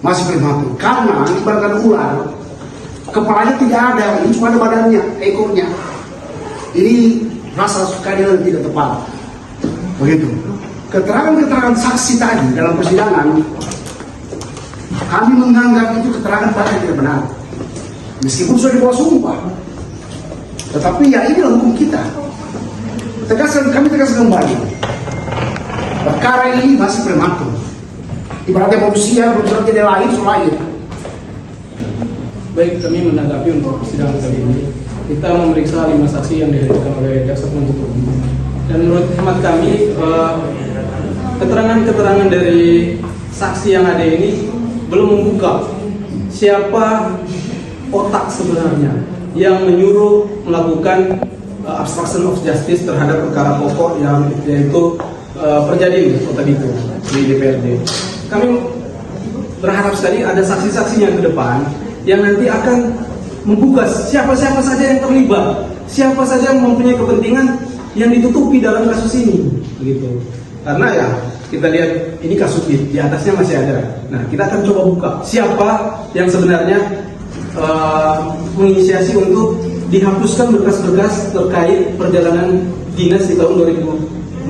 masih prematur. Karena ibaratkan ular, kepalanya tidak ada, ini cuma ada badannya, ekornya. Ini rasa keadilan tidak tepat. Begitu. Keterangan-keterangan saksi tadi dalam persidangan, kami menganggap itu keterangan yang tidak benar. Meskipun sudah dibawa sumpah. Tetapi ya inilah hukum kita. Kami tegaskan kembali. Perkara ini masih prematur. Ibaratnya manusia belum tidak lahir, sudah lahir. Baik, kami menanggapi untuk persidangan kali ini. Kita memeriksa 5 saksi yang dihadirkan oleh jaksa penuntut umum. Dan menurut hemat kami, keterangan-keterangan dari saksi yang ada ini belum membuka siapa otak sebenarnya yang menyuruh melakukan obstruction of justice terhadap perkara pokok yang yaitu Perjadin Kota Bitung di DPRD. Kami berharap sekali ada saksi-saksinya ke depan yang nanti akan membuka siapa-siapa saja yang terlibat, siapa saja yang mempunyai kepentingan yang ditutupi dalam kasus ini, begitu. Karena ya kita lihat ini kasus di atasnya masih ada. Nah, kita akan coba buka siapa yang sebenarnya menginisiasi untuk dihapuskan berkas-berkas terkait perjalanan dinas di tahun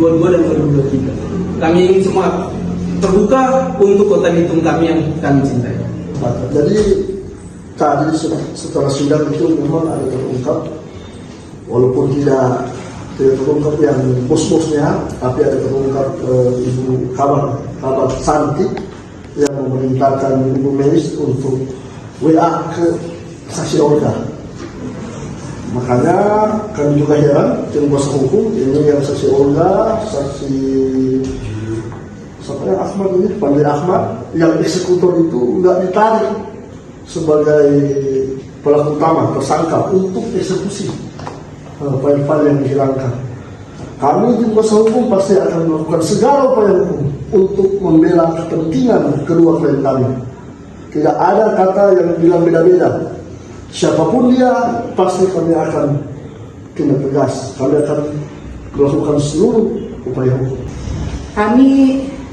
2022 dan 2023. Kami ingin semua terbuka untuk Kota Bitung kami yang kami cintai. Jadi tadi setelah sidang itu memang ada terungkap, walaupun tidak terungkap yang bos-bosnya, tapi ada terungkap Ibu kabar Santi yang memerintahkan Ibu Melis untuk WA ke saksi Olga. Makanya kami juga heran tim kuasa hukum ini yang saksi Olga, saksi siapa yang Ahmad ini, Pandai Ahmad, yang eksekutor itu nggak ditarik sebagai pelaku utama tersangka untuk eksekusi file-file yang dihilangkan. Kami tim kuasa hukum pasti akan melakukan segala upaya hukum untuk membela kepentingan kedua klien kami. Tidak ada kata yang bilang beda-beda. Siapapun dia, pasti kami akan tindak tegas. Kami akan melakukan seluruh upaya hukum. Kami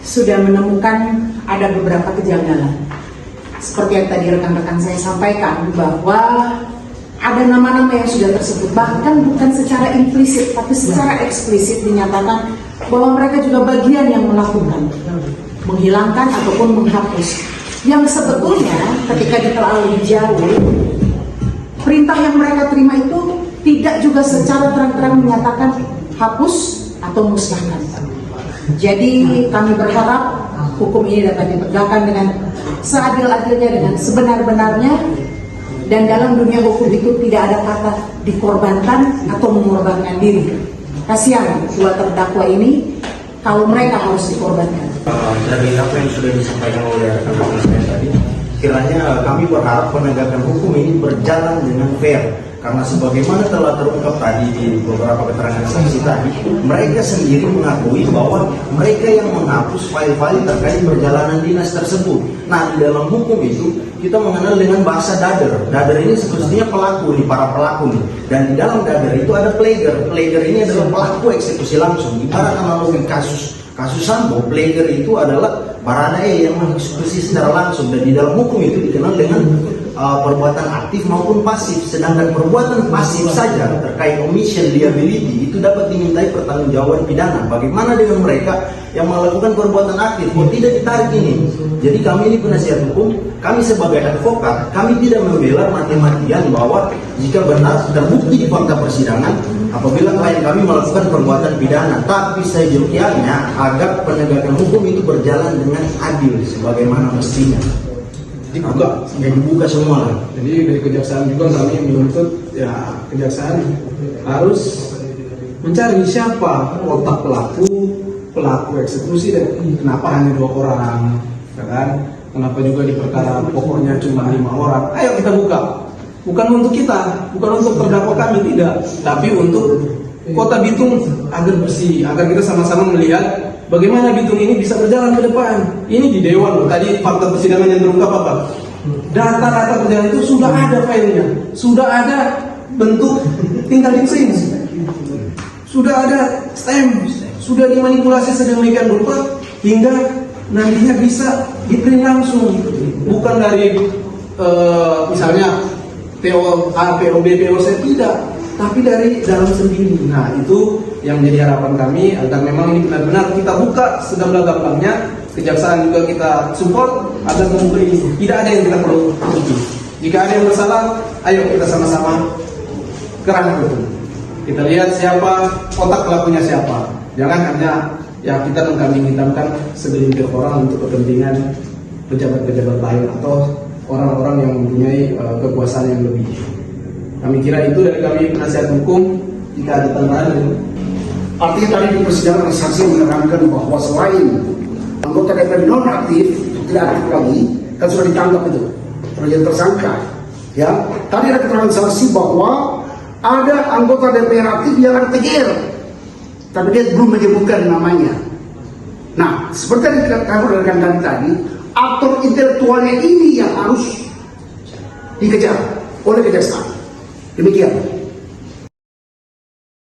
sudah menemukan ada beberapa kejanggalan. Seperti yang tadi rekan-rekan saya sampaikan, bahwa ada nama-nama yang sudah tersebut, bahkan bukan secara implisit, tapi secara eksplisit dinyatakan bahwa mereka juga bagian yang melakukan, menghilangkan ataupun menghapus. Yang sebetulnya ketika ditelaah lebih jauh, perintah yang mereka terima itu tidak juga secara terang-terang menyatakan hapus atau musnahkan. Jadi kami berharap hukum ini dapat ditegakkan dengan seadil-adilnya, dengan sebenar-benarnya, dan dalam dunia hukum itu tidak ada kata dikorbankan atau mengorbankan diri. Kasihan dua terdakwa ini kalau mereka harus dikorbankan. Dari apa yang sudah disampaikan oleh rekan-rekan saya tadi, kiranya kami berharap penegakan hukum ini berjalan dengan fair. Karena sebagaimana telah terungkap tadi di beberapa keterangan saksi tadi, mereka sendiri mengakui bahwa mereka yang menghapus file-file terkait perjalanan dinas tersebut. Nah, di dalam hukum itu kita mengenal dengan bahasa dader. Dader ini sebenarnya pelaku nih, para pelaku nih. Dan di dalam dader itu ada plager. Plager ini adalah pelaku eksekusi langsung. Ibarat analogi kasus Sambo, plager itu adalah Baradae yang mengeksekusi secara langsung. Dan di dalam hukum itu dikenal dengan perbuatan aktif maupun pasif. Sedangkan perbuatan pasif saja terkait omission liability itu dapat dimintai pertanggungjawaban pidana. Bagaimana dengan mereka yang melakukan perbuatan aktif? Kok tidak ditarik ini? Jadi kami ini penasihat hukum, kami sebagai advokat, kami tidak membela mati-matian bahwa jika benar terbukti di fakta persidangan apabila klien kami melakukan perbuatan pidana, tapi seyogianya agar penegakan hukum itu berjalan dengan adil sebagaimana mestinya. Dibuka semua lah. Jadi dari kejaksaan juga kami menuntut ya kejaksaan harus mencari siapa otak pelaku eksekusi, dan kenapa hanya 2 orang, ya kan? Kenapa juga di perkara pokoknya cuma 5 orang? Ayo kita buka. Bukan untuk kita, bukan untuk terdakwa kami, tidak, tapi untuk Kota Bitung agar bersih, agar kita sama-sama melihat bagaimana Bitung ini bisa berjalan ke depan. Ini di Dewan, tadi fakta persidangan yang terungkap apa? Data-data perjalanan itu sudah ada filenya, sudah ada bentuk tinggal di sudah ada stem, sudah dimanipulasi sedemikian rupa hingga nantinya bisa dipilih langsung, bukan dari misalnya POB, POC, tidak, tapi dari dalam sendiri. Nah, itu yang menjadi harapan kami agar memang ini benar-benar kita buka segamblang-gamblangnya. Kejaksaan juga kita support agar membuka ini. Tidak ada yang kita perlu tutupi. Jika ada yang bersalah, ayo kita sama-sama kerana hukum. Kita lihat siapa otak pelakunya siapa. Jangan hanya ya kita mengkambing hitamkan segelintir orang untuk kepentingan pejabat-pejabat lain atau orang-orang yang mempunyai kekuasaan yang lebih. Kami kira itu dari kami penasihat hukum. Jika ada tambahan, Artinya tadi di persidangan saksi menerangkan bahwa selain anggota DPR non aktif, tidak aktif lagi, kan sudah ditangkap itu, terjadi tersangka. Ya, tadi ada keterangan saksi bahwa ada anggota DPR aktif yang ada TGR, tapi dia belum menyebutkan namanya. Nah, seperti yang dikatakan rekan tadi, aktor intelektualnya ini yang harus dikejar oleh kejaksaan. Demikian.